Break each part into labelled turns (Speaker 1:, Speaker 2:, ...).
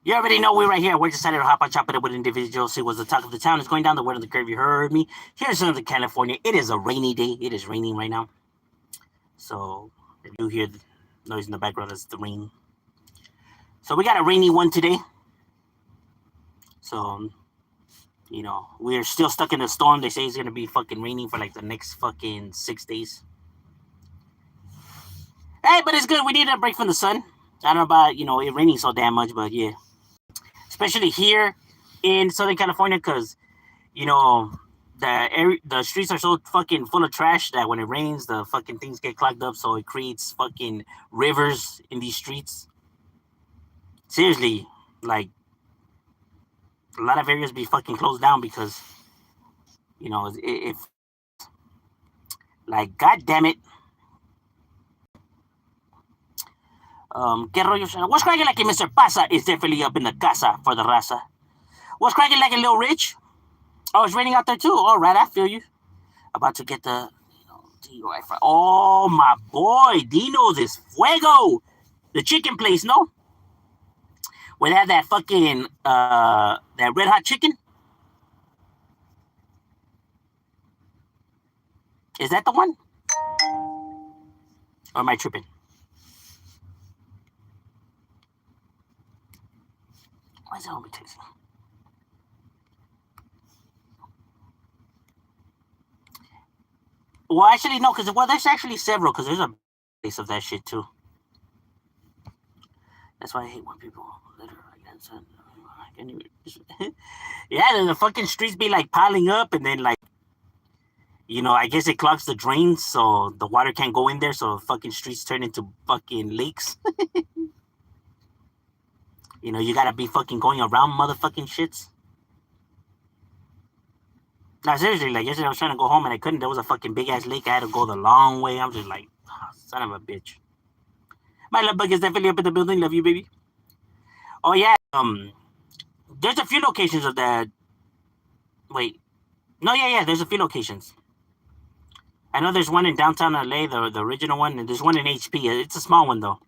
Speaker 1: You already know we're right here. We're decided to hop on chop it up with individuals. See what's the talk of the town. It's going down the word of the curve. You heard me. Here's Southern California. It is a rainy day. It is raining right now. So if you hear the noise in the background, that's the rain. So we got a rainy one today. So we're still stuck in the storm. They say it's gonna be fucking raining for like the next fucking 6 days. Hey, but it's good. We need a break from the sun. I don't know about it raining so damn much, but yeah, especially here in Southern California, because the streets are so fucking full of trash that when it rains, the fucking things get clogged up, so it creates fucking rivers in these streets. Seriously, like a lot of areas be fucking closed down because if like god damn it. ¿Qué rollo? What's cracking like Mr. Pasa is definitely up in the casa for the raza. What's cracking like a Little Rich? Oh, it's raining out there too. All right, I feel you. About to get the DUI. Oh my boy, Dino's is fuego. The chicken place, no? Where they have that fucking that red hot chicken. Is that the one? Or am I tripping? Why is it homie texting? Well, actually, no, because there's actually several, because there's a place of that shit too. That's why I hate when people litter against it. Yeah, the fucking streets be like piling up, and then like, I guess it clogs the drains, so the water can't go in there, so fucking streets turn into fucking lakes. You gotta be fucking going around motherfucking shits. Now, seriously, like yesterday I was trying to go home and I couldn't. There was a fucking big ass lake. I had to go the long way. I'm just like, oh, son of a bitch. My love bug is definitely up in the building. Love you, baby. Oh yeah. There's a few locations of that. Wait. No, yeah. There's a few locations. I know there's one in downtown LA, the original one, and there's one in HP. It's a small one though.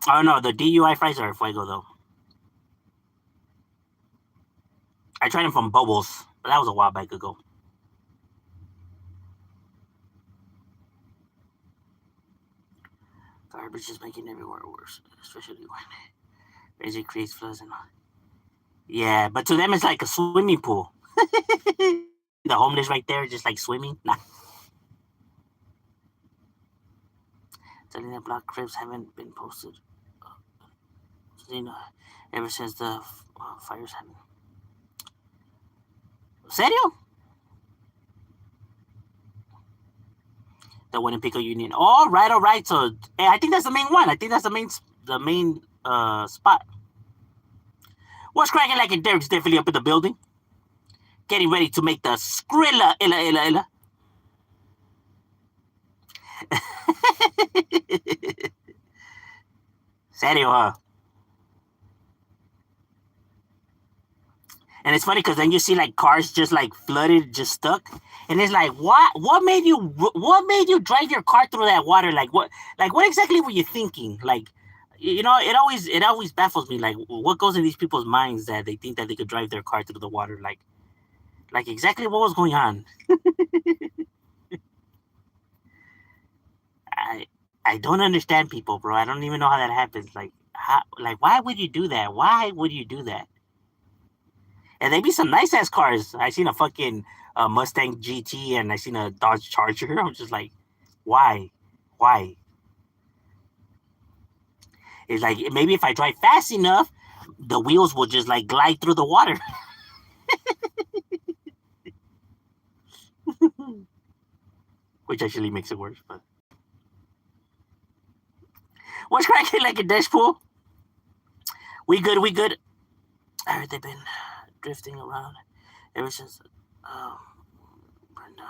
Speaker 1: Oh no, the DUI fries are fuego though. I tried them from Bubbles, but that was a while back ago. Garbage is making everywhere worse, especially when it creates floods and all. Yeah, but to them it's like a swimming pool. The homeless right there just like swimming. Nah. Telling the block cribs haven't been posted. Ever since the fires happened. Serio? The one in Pico Union. All right. So I think that's the main one. I think that's the main spot. What's cracking like in Derek's definitely up in the building. Getting ready to make the Skrilla illa. Serio, huh? And it's funny because then you see like cars just like flooded, just stuck, and it's like, what made you drive your car through that water? Like what exactly were you thinking? Like, it always baffles me. Like, what goes in these people's minds that they think that they could drive their car through the water? Like exactly what was going on? I don't understand people, bro. I don't even know how that happens. Why would you do that? Why would you do that? And they be some nice ass cars. I seen a fucking Mustang GT and I seen a Dodge Charger. I'm just like, why? It's like maybe if I drive fast enough, the wheels will just like glide through the water. Which actually makes it worse. But what's cracking like a dash pool? We good. I heard they've been drifting around ever since. Brenda.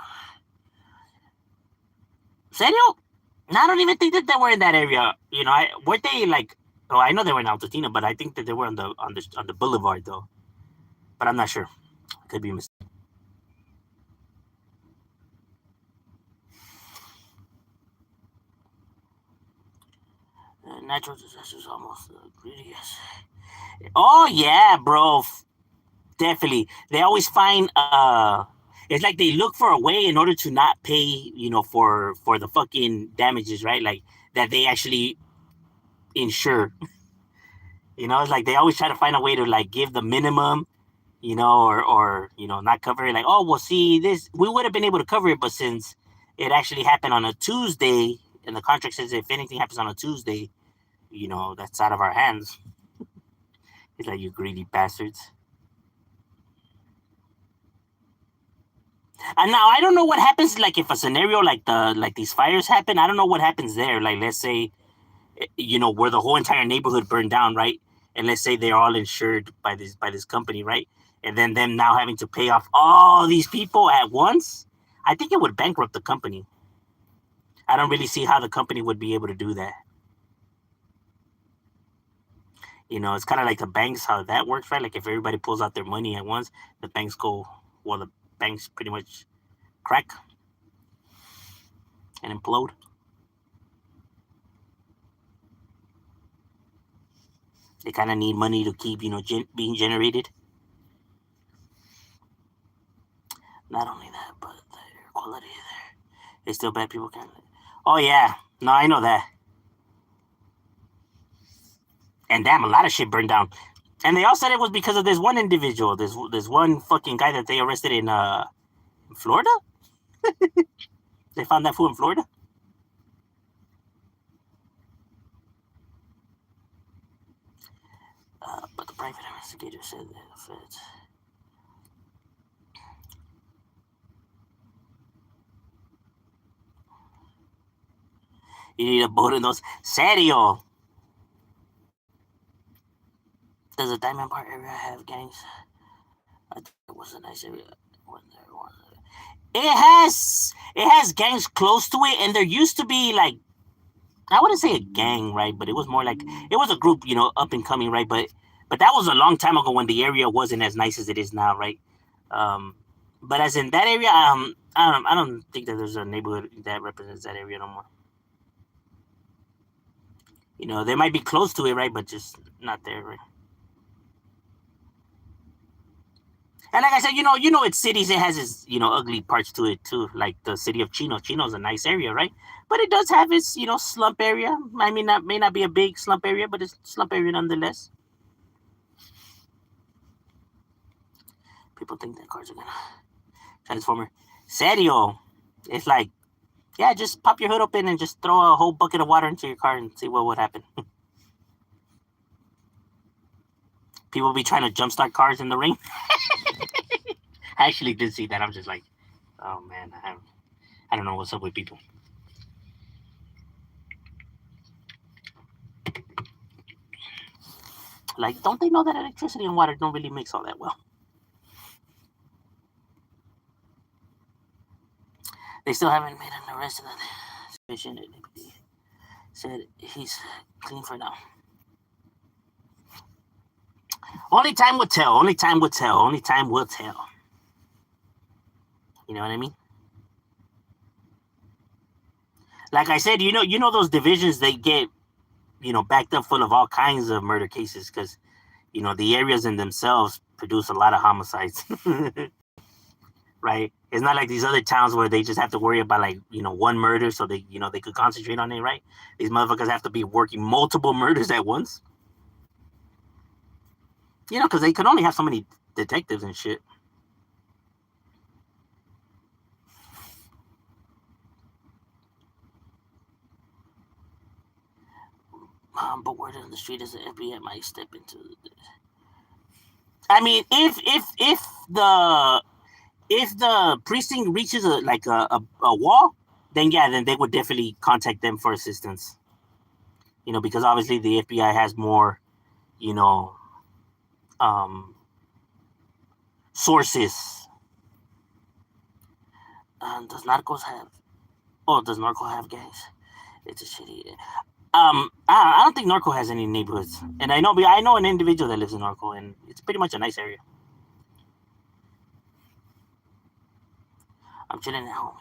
Speaker 1: Serio? I don't even think that they were in that area. Weren't they like? Oh, I know they were in Altadena, but I think that they were on the boulevard though. But I'm not sure. Could be a mistake. natural disasters almost greedy. Yes. Oh yeah, bro. Definitely. They always find it's like they look for a way in order to not pay, for the fucking damages, right? Like that they actually insure. It's like they always try to find a way to like give the minimum, or not cover it. Like, oh, well, see, this we would have been able to cover it, but since it actually happened on a Tuesday, and the contract says if anything happens on a Tuesday, that's out of our hands. It's like, you greedy bastards. And now I don't know what happens like if a scenario like these fires happen. I don't know what happens there. Like, let's say, where the whole entire neighborhood burned down, right? And let's say they're all insured by this company, right? And then them now having to pay off all these people at once. I think it would bankrupt the company. I don't really see how the company would be able to do that. It's kind of like the banks, how that works, right? Like if everybody pulls out their money at once, the banks go, well, the banks pretty much crack and implode. They kind of need money to keep, being generated. Not only that, but the air quality there. It's still bad. People can't. Oh yeah, no, I know that. And damn, a lot of shit burned down. And they all said it was because of this one individual, this one fucking guy that they arrested in Florida. They found that fool in Florida. But the private investigator said that the feds. You need a boat in those. Serio. Does the Diamond Bar area have gangs? I think it was a nice area. It has gangs close to it, and there used to be like, I wouldn't say a gang, right? But it was more like it was a group, up and coming, right? But that was a long time ago when the area wasn't as nice as it is now, right? Um, but as in that area, I don't think that there's a neighborhood that represents that area no more. They might be close to it, right? But just not there, right? And like I said, it's cities. It has its, ugly parts to it too. Like the city of Chino. Chino's a nice area, right? But it does have its, slump area. I mean, that may not be a big slump area, but it's slump area nonetheless. People think that cars are gonna transformer. Serio, it's like, yeah, just pop your hood open and just throw a whole bucket of water into your car and see what would happen. People be trying to jumpstart cars in the rain. I actually did see that. I'm just like, oh man, I don't know what's up with people. Like, don't they know that electricity and water don't really mix all that well? They still haven't made an arrest in the situation. Said he's clean for now. Only time will tell. Only time will tell. Only time will tell. You know what I mean? Like I said, those divisions, they get, backed up full of all kinds of murder cases because, the areas in themselves produce a lot of homicides. Right? It's not like these other towns where they just have to worry about like, one murder so they could concentrate on it, right? These motherfuckers have to be working multiple murders at once. Because they could only have so many detectives and shit. But word on the street is the FBI might step into. I mean, if the precinct reaches a wall, then yeah, then they would definitely contact them for assistance. Because obviously the FBI has more, you know, um, sources. Does Narcos have? Oh, does Narco have gangs? It's a shitty. I don't think Norco has any neighborhoods, and I know an individual that lives in Norco, and it's pretty much a nice area. I'm chilling at home.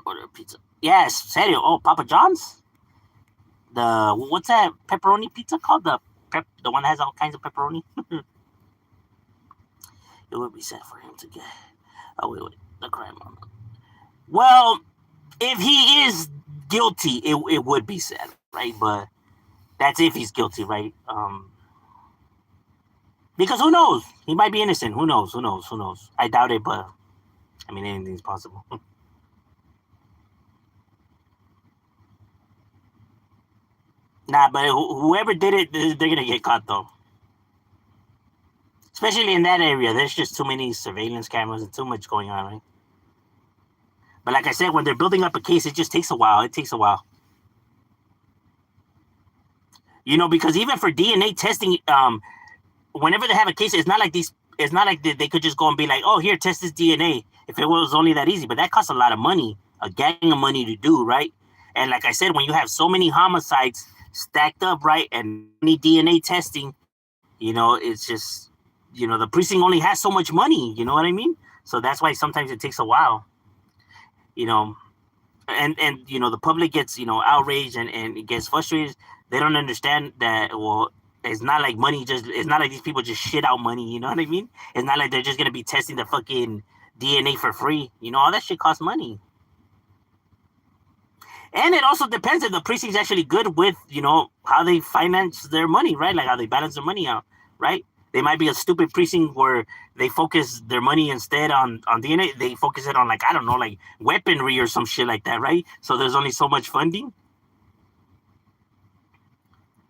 Speaker 1: Order a pizza. Yes, serio. Oh, Papa John's. what's that pepperoni pizza called? The one that has all kinds of pepperoni. It would be sad for him to get. Oh wait, the crime. Well, if he is guilty, it would be sad, right? But that's if he's guilty, right? Because who knows? He might be innocent. Who knows? Who knows? Who knows? I doubt it, but I mean anything's possible. Nah, but whoever did it, they're gonna get caught though. Especially in that area, there's just too many surveillance cameras and too much going on, right? But like I said, when they're building up a case, it just takes a while. It takes a while. Because even for DNA testing, whenever they have a case, it's not like these. It's not like they could just go and be like, "Oh, here, test this DNA." If it was only that easy, but that costs a lot of money, a gang of money to do, right? And like I said, when you have so many homicides stacked up, right, and need DNA testing, it's just, the precinct only has so much money. You know what I mean? So that's why sometimes it takes a while. You know, and the public gets outraged and it gets frustrated. They don't understand that. Well, it's not like money it's not like these people just shit out money. You know what I mean? It's not like they're just gonna be testing the fucking DNA for free. All that shit costs money. And it also depends if the precinct's actually good with how they finance their money, right? Like how they balance their money out, right? They might be a stupid precinct where they focus their money instead on DNA. They focus it on, like, I don't know, like weaponry or some shit like that, right? So there's only so much funding.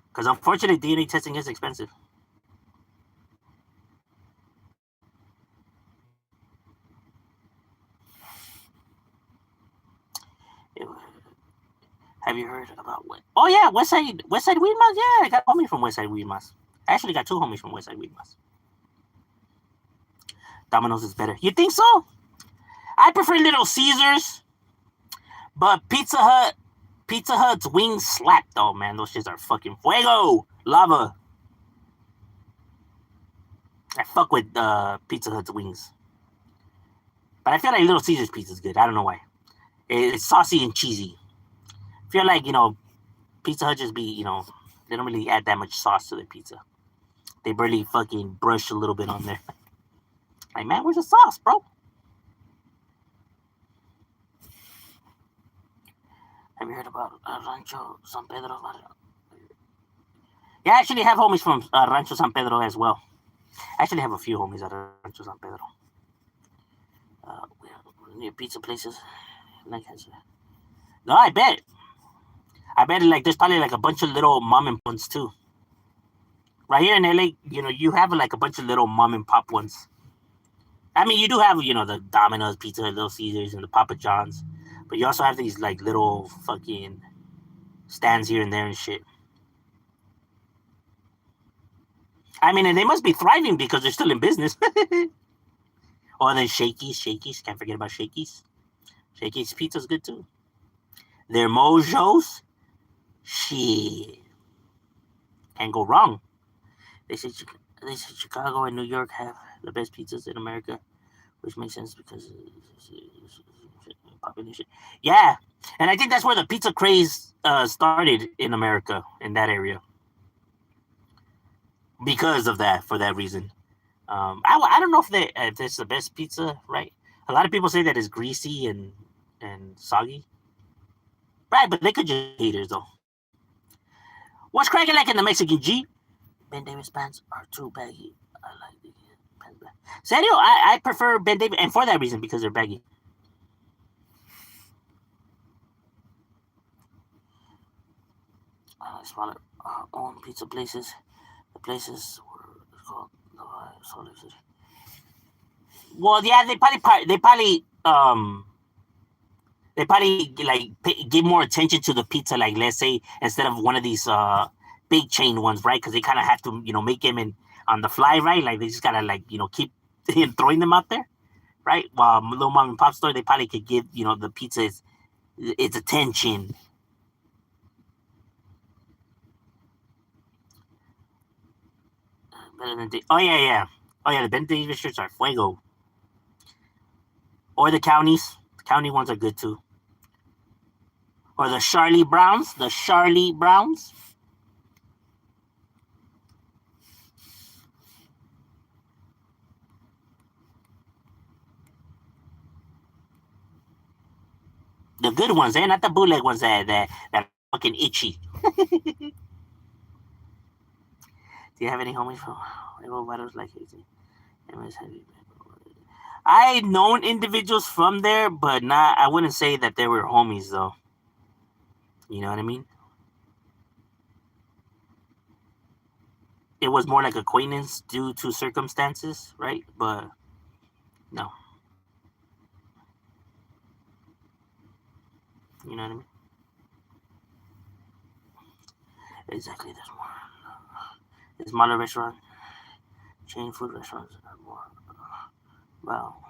Speaker 1: Because unfortunately, DNA testing is expensive. Have you heard about what? Oh yeah, Westside Weed Mas. Yeah, I got a homie from Westside Weed Mas. I actually got two homies from Westside Weed Mas. Domino's is better. You think so? I prefer Little Caesars, but Pizza Hut's wings slap though, man. Those shits are fucking fuego, lava. I fuck with Pizza Hut's wings, but I feel like Little Caesars pizza is good. I don't know why. It's saucy and cheesy. I feel like Pizza Hut just be they don't really add that much sauce to their pizza. They barely fucking brush a little bit on there. Like, man, where's the sauce, bro? Have you heard about Rancho San Pedro? Yeah, I actually have homies from Rancho San Pedro as well. I actually have a few homies at Rancho San Pedro. Near pizza places. Like, no, I bet. Like there's probably like a bunch of little mom and pop ones too. Right here in LA, you have like a bunch of little mom and pop ones. I mean, you do have the Domino's, Pizza, Little Caesars, and the Papa John's, but you also have these like little fucking stands here and there and shit. I mean, and they must be thriving because they're still in business. Or then Shakey's, can't forget about Shakey's. Shakey's Pizza's good too. Their Mojos, shit, can't go wrong. They said Chicago and New York have the best pizzas in America, which makes sense because population. Yeah, and I think that's where the pizza craze started in America, in that area, because of that. For that reason, I don't know if it's the best pizza, right? A lot of people say that it's greasy and soggy, right? But they could just be haters though. What's cracking like in the Mexican G? Ben Davis pants are too baggy. I like the pants back. Serio, I prefer Ben Davis, and for that reason, because they're baggy. Smaller own pizza places. The places were called Salt Lake City. Well, yeah, they probably like give more attention to the pizza. Like, let's say instead of one of these big chain ones, right? Because they kind of have to make them on the fly, right? Like they just gotta like keep throwing them out there, right? While little mom and pop store, they probably could give the pizza its attention. Better than oh yeah. Oh yeah, the Ben Davis shirts are fuego. Or the counties. The county ones are good too. Or the Charlie Browns. The Charlie Browns. The good ones, eh? Not the bootleg ones that fucking itchy. Do you have any homies from Battles like I known individuals from there, but not. I wouldn't say that they were homies though. You know what I mean? It was more like acquaintance due to circumstances, right? But no. You know what I mean? Exactly. There's more. There's smaller restaurant, chain food restaurants are more. Well,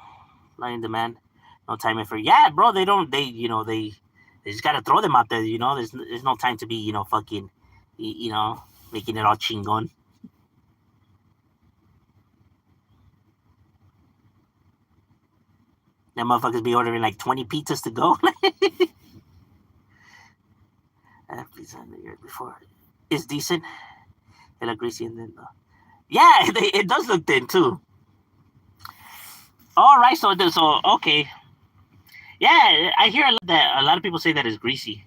Speaker 1: not in demand. No time and effort. Yeah, bro. They don't. They just gotta throw them out there. You know, there's no time to be fucking, making it all chingon. That motherfuckers be ordering like 20 pizzas to go. That pizza in the year before. It's decent. It look greasy and then. Yeah, it does look thin too. All right, so okay. Yeah, I hear a lot of people say that it's greasy.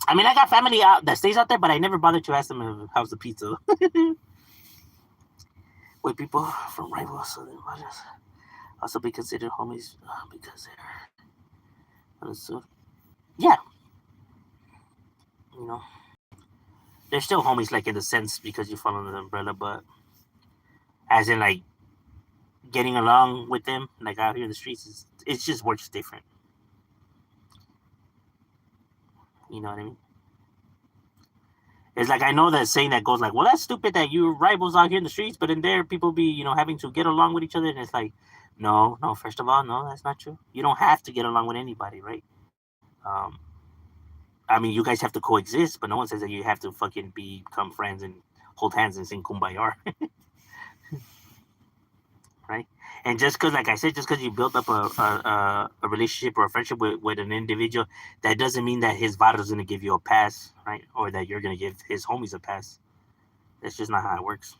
Speaker 1: I mean, I got family out that stays out there, but I never bothered to ask them how's the pizza. With people from rivals, so they might also be considered homies because they're understood. Yeah, they're still homies, like in the sense because you fall under the umbrella, but as in like getting along with them, like out here in the streets, it just works different. You know what I mean? It's like I know that saying that goes like, well, that's stupid that you rivals out here in the streets, but in there people be having to get along with each other, and it's like, no. First of all, no, that's not true. You don't have to get along with anybody, right? Um, I mean, you guys have to coexist, but no one says that you have to fucking become friends and hold hands and sing kumbaya, right? And just because, like I said, just because you build up a relationship or a friendship with an individual, that doesn't mean that his vato is going to give you a pass, right? Or that you're going to give his homies a pass. That's just not how it works.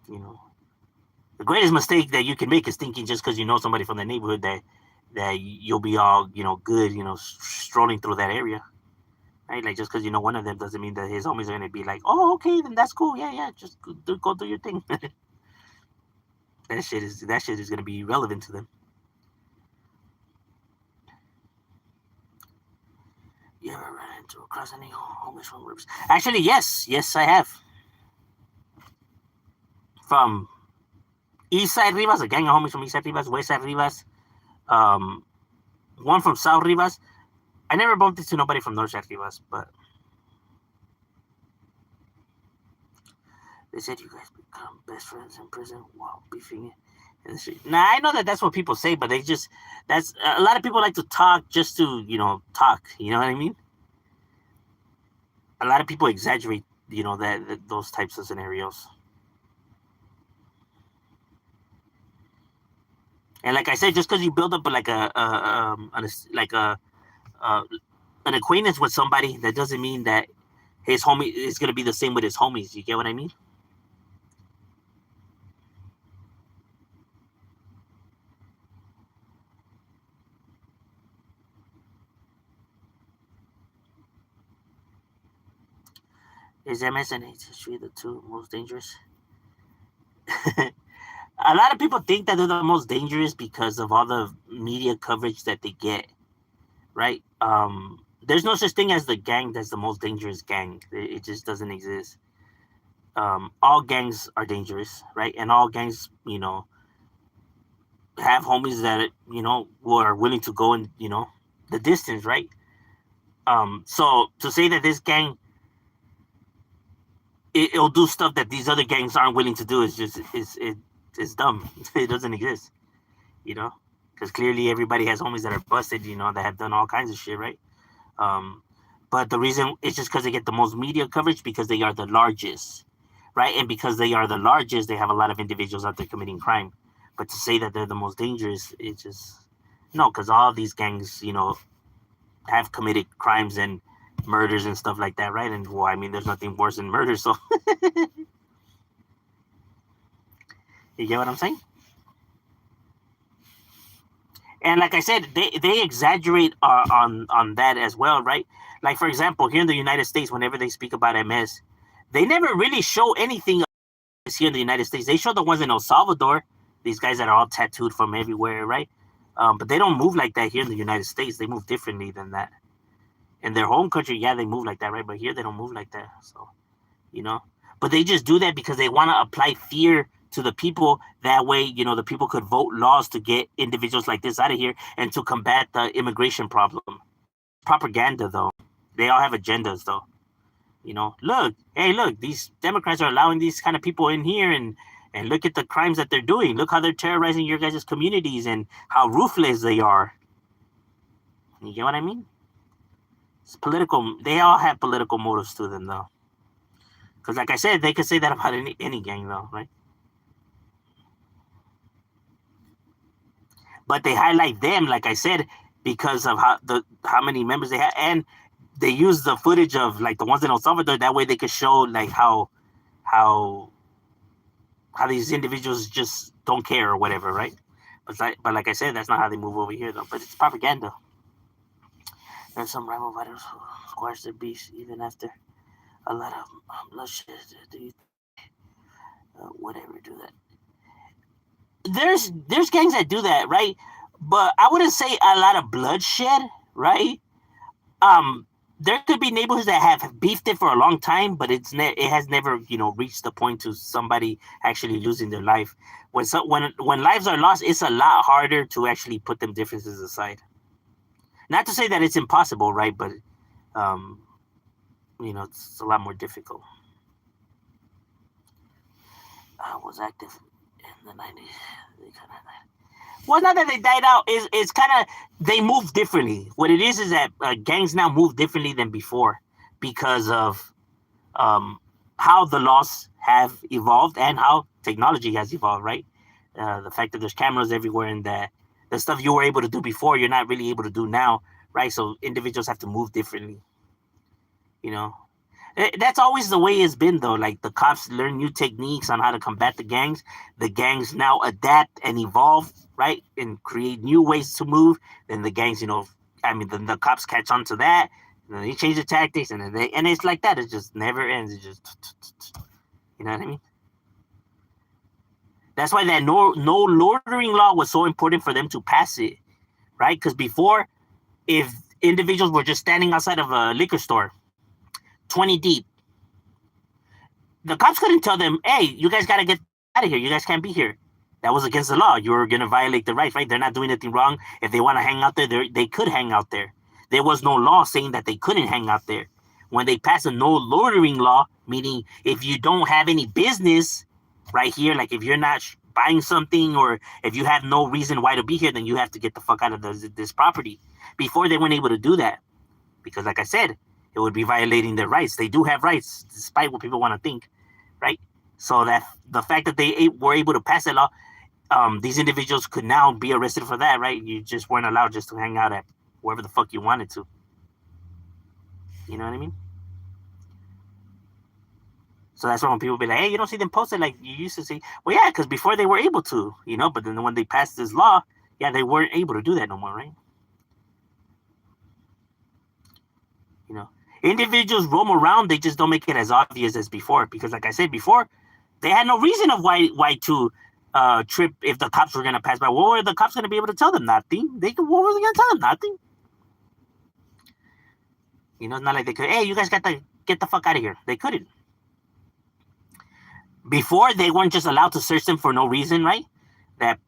Speaker 1: The greatest mistake that you can make is thinking just because you know somebody from the neighborhood that you'll be all good, strolling through that area, right? Like just because you know one of them doesn't mean that his homies are going to be like, oh, okay, then that's cool, yeah, just go do your thing. That shit is going to be relevant to them. You ever ran into across any homies from Ribs? Actually, yes, I have. From East Side Rivas, a gang of homies from East Side Rivas, West Side Rivas, one from South Rivas. I never bumped into nobody from North Side Rivas, but they said you guys become best friends in prison while beefing in the street. Now I know that that's what people say, but that's a lot of people like to talk just to talk. You know what I mean? A lot of people exaggerate that those types of scenarios. And like I said, just because you build up like an acquaintance with somebody, that doesn't mean that his homie is gonna be the same with his homies. You get what I mean? Is MS and HHV the two most dangerous? A lot of people think that they're the most dangerous because of all the media coverage that they get, right? There's no such thing as the gang that's the most dangerous gang. It just doesn't exist. All gangs are dangerous, right? And all gangs, have homies that who are willing to go in, the distance, right? So to say that this gang it'll do stuff that these other gangs aren't willing to do is it's dumb. It doesn't exist, because clearly everybody has homies that are busted, that have done all kinds of shit, right? But the reason it's just because they get the most media coverage because they are the largest, right? And because they are the largest, they have a lot of individuals out there committing crime. But to say that they're the most dangerous, it's just no, because all these gangs, have committed crimes and murders and stuff like that, right? And well, I mean, there's nothing worse than murder, so you get what I'm saying? And like I said, they exaggerate on that as well, right? Like for example, here in the United States, whenever they speak about MS, they never really show anything here in the United States. They show the ones in El Salvador, these guys that are all tattooed from everywhere, right? But they don't move like that here in the United States. They move differently than that. In their home country, yeah, they move like that, right? But here they don't move like that. So, you know, but they just do that because they want to apply fear to the people. That way, the people could vote laws to get individuals like this out of here and to combat the immigration problem. Propaganda, though. They all have agendas, though. Look, hey, look, these Democrats are allowing these kind of people in here, and look at the crimes that they're doing. Look how they're terrorizing your guys' communities and how ruthless they are. You get what I mean? It's political. They all have political motives to them, though. Because, like I said, they could say that about any gang, though, right? But they highlight them, like I said, because of how many members they have, and they use the footage of like the ones in El Salvador. That way, they could show like how these individuals just don't care or whatever, right? But like I said, that's not how they move over here, though. But it's propaganda. There's some rival fighters who squash their beefs even after a lot of bloodshed. Do you whatever do that? There's gangs that do that, right? But I wouldn't say a lot of bloodshed, right? There could be neighborhoods that have beefed it for a long time, but it has never reached the point to somebody actually losing their life. When lives are lost, it's a lot harder to actually put them differences aside. Not to say that it's impossible, right? But it's a lot more difficult. I was active in the 90s. Well, not that they died out. It's kind of they move differently. What it is that gangs now move differently than before because of how the laws have evolved and how technology has evolved. Right, the fact that there's cameras everywhere and that the stuff you were able to do before, you're not really able to do now. Right, so individuals have to move differently. That's always the way it's been, though. Like the cops learn new techniques on how to combat the gangs. The gangs now adapt and evolve, right, and create new ways to move. Then the gangs, then the cops catch on to that, and then they change the tactics, and it's like that. It just never ends. It just, you know what I mean? That's why that no loitering law was so important for them to pass it, right? Because before, if individuals were just standing outside of a liquor store 20 deep, the cops couldn't tell them, hey, you guys got to get out of here. You guys can't be here. That was against the law. You were going to violate the rights, right? They're not doing anything wrong. If they want to hang out there, they could hang out there. There was no law saying that they couldn't hang out there. When they passed a no loitering law, meaning if you don't have any business right here, like if you're not buying something or if you have no reason why to be here, then you have to get the fuck out of this property. Before, they weren't able to do that because, like I said, it would be violating their rights. They do have rights, despite what people want to think, right? So that the fact that they were able to pass that law, these individuals could now be arrested for that, right? You just weren't allowed just to hang out at wherever the fuck you wanted to. You know what I mean? So that's why when people be like, hey, you don't see them posted like you used to see. Well, yeah, because before they were able to, but then when they passed this law, yeah, they weren't able to do that no more, right? Individuals roam around, they just don't make it as obvious as before. Because like I said before, they had no reason of why to trip if the cops were going to pass by. What were the cops going to be able to tell them? Nothing. What were they going to tell them? Nothing. It's not like they could, hey, you guys got to get the fuck out of here. They couldn't. Before, they weren't just allowed to search them for no reason, right? That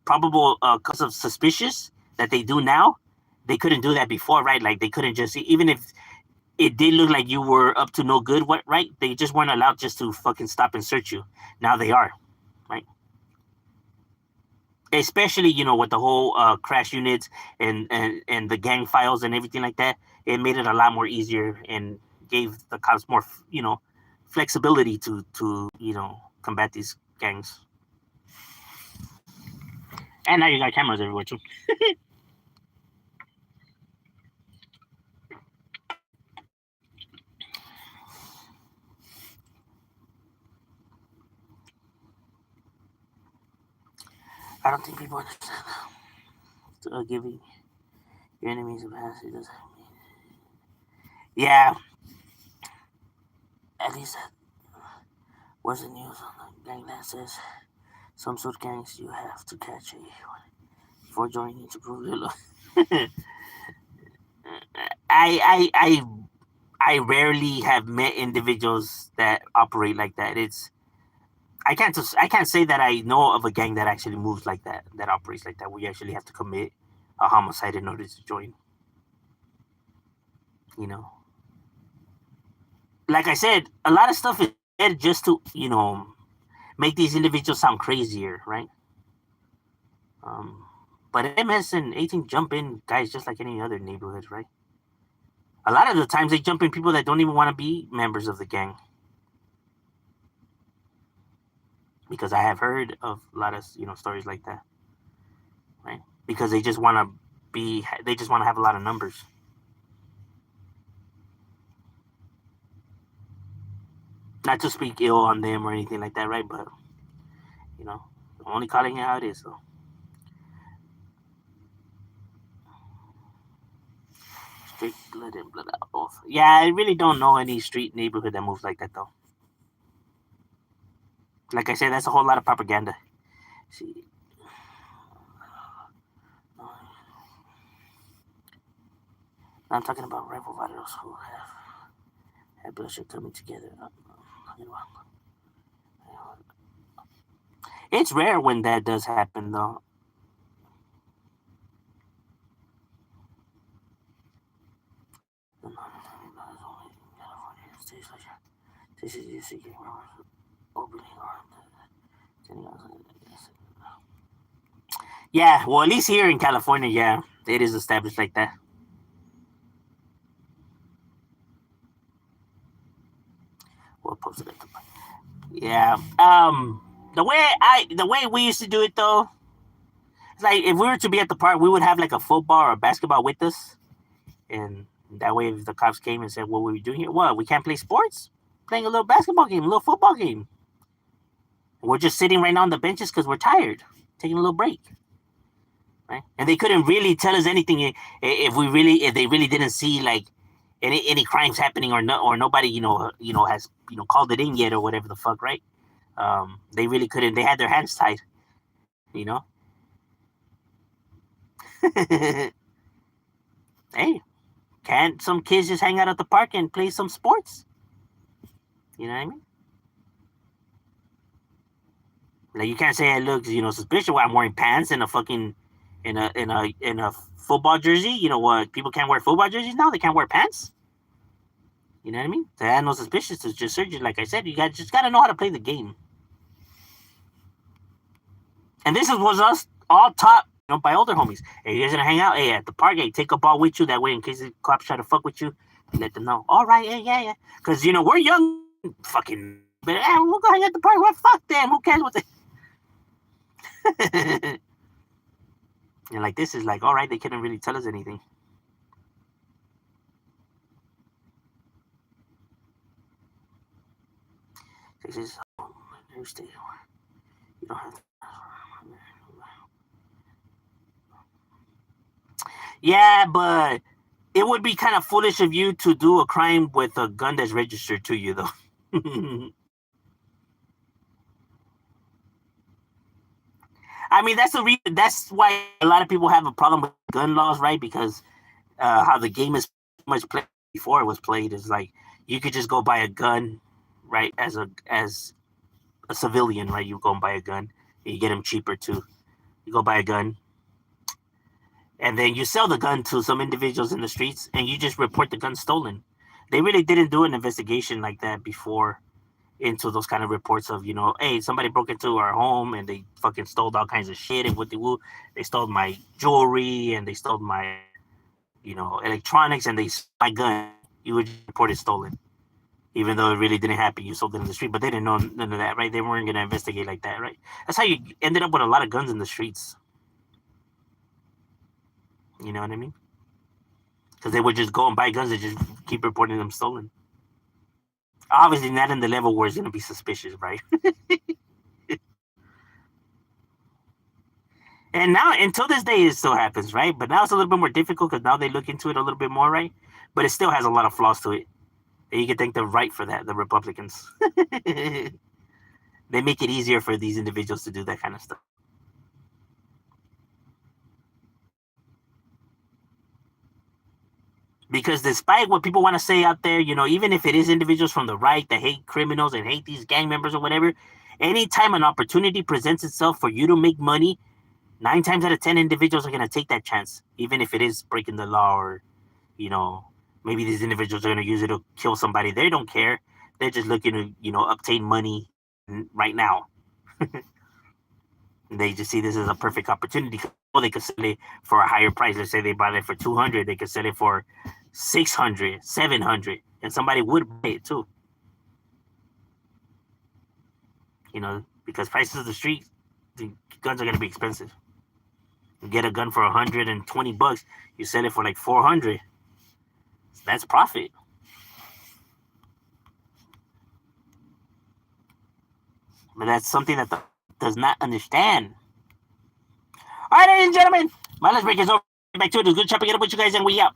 Speaker 1: probable cause of suspicious that they do now, they couldn't do that before, right? Like they couldn't just, even if it did look like you were up to no good, right? They just weren't allowed just to fucking stop and search you. Now they are, right? Especially, with the whole crash units and the gang files and everything like that. It made it a lot more easier and gave the cops more, flexibility to combat these gangs. And now you got cameras everywhere too. I don't think people understand giving your enemies a pass. It doesn't mean. Yeah, at least that was the news on the gang that says some sort of gangs you have to catch a before joining to prove your love. I rarely have met individuals that operate like that. I can't say that I know of a gang that actually moves like that, that operates like that. We actually have to commit a homicide in order to join. You know, like I said, a lot of stuff is said just to make these individuals sound crazier, right? But MS and 18 jump in guys just like any other neighborhood, right? A lot of the times they jump in people that don't even want to be members of the gang. Because I have heard of a lot of stories like that, right? Because they just want to have a lot of numbers. Not to speak ill on them or anything like that, right? But only calling it how it is. So. Straight blood in, blood out. Both. Yeah, I really don't know any street neighborhood that moves like that, though. Like I said, that's a whole lot of propaganda. See, I'm talking about rival fighters who have had bloodshed coming together. It's rare when that does happen, though. Yeah, well, at least here in California, yeah, it is established like that. We'll post it at the yeah. The way we used to do it though, it's like if we were to be at the park, we would have like a football or a basketball with us, and that way, if the cops came and said, "What were we doing here? What, we can't play sports? Playing a little basketball game, a little football game. We're just sitting right now on the benches because we're tired, taking a little break." Right? And they couldn't really tell us anything if they really didn't see like any crimes happening or nobody has called it in yet or whatever the fuck, right? They really couldn't. They had their hands tied, you know. Hey, can't some kids just hang out at the park and play some sports? You know what I mean? Like you can't say I look suspicious when I'm wearing pants and a fucking in a football jersey. You know what? People can't wear football jerseys now. They can't wear pants. You know what I mean? They had no suspicious. It's just surgery. Like I said, you just gotta know how to play the game. And this was us all taught by older homies. Hey, you guys gonna hang out? Hey, at the park, hey, take a ball with you. That way, in case the cops try to fuck with you, you let them know. All right, yeah. Because we're young, fucking. But we'll go hang out at the park. Well, fuck them. Who cares what they? And like this is like, all right, they couldn't really tell us anything. This is you stay. You don't have. Yeah, but it would be kind of foolish of you to do a crime with a gun that's registered to you, though. I mean, that's the reason. That's why a lot of people have a problem with gun laws, right? Because how the game is much played before it was played is like you could just go buy a gun, right? As a civilian, right? You go and buy a gun, and you get them cheaper too. You go buy a gun, and then you sell the gun to some individuals in the streets, and you just report the gun stolen. They really didn't do an investigation like that before into those kind of reports of hey, somebody broke into our home and they fucking stole all kinds of shit and what they stole my jewelry and they stole my electronics and they stole my gun. You would report it stolen. even though it really didn't happen. You sold it in the street, but they didn't know none of that, right? They weren't going to investigate like that, right? That's how you ended up with a lot of guns in the streets. You know what I mean? Because they would just go and buy guns and just keep reporting them stolen. Obviously, not in the level where it's going to be suspicious, right? And now, until this day, it still happens, right? But now it's a little bit more difficult because now they look into it a little bit more, right? But it still has a lot of flaws to it. And you can thank the right for that, the Republicans. They make it easier for these individuals to do that kind of stuff. Because despite what people want to say out there, even if it is individuals from the right that hate criminals and hate these gang members or whatever, anytime an opportunity presents itself for you to make money, 9 times out of 10 individuals are going to take that chance, even if it is breaking the law or, maybe these individuals are going to use it to kill somebody. They don't care. They're just looking to, obtain money right now. They just see this as a perfect opportunity. Well, they could sell it for a higher price. Let's say they bought it for 200, they could sell it for 600, 700, and somebody would buy it too. Because prices of the street, the guns are gonna be expensive. You get a gun for $120, you sell it for like 400. That's profit. But that's something that does not understand. All right, ladies and gentlemen, my lunch break is over. Back to it. It was good chopping it up with you guys, and we out.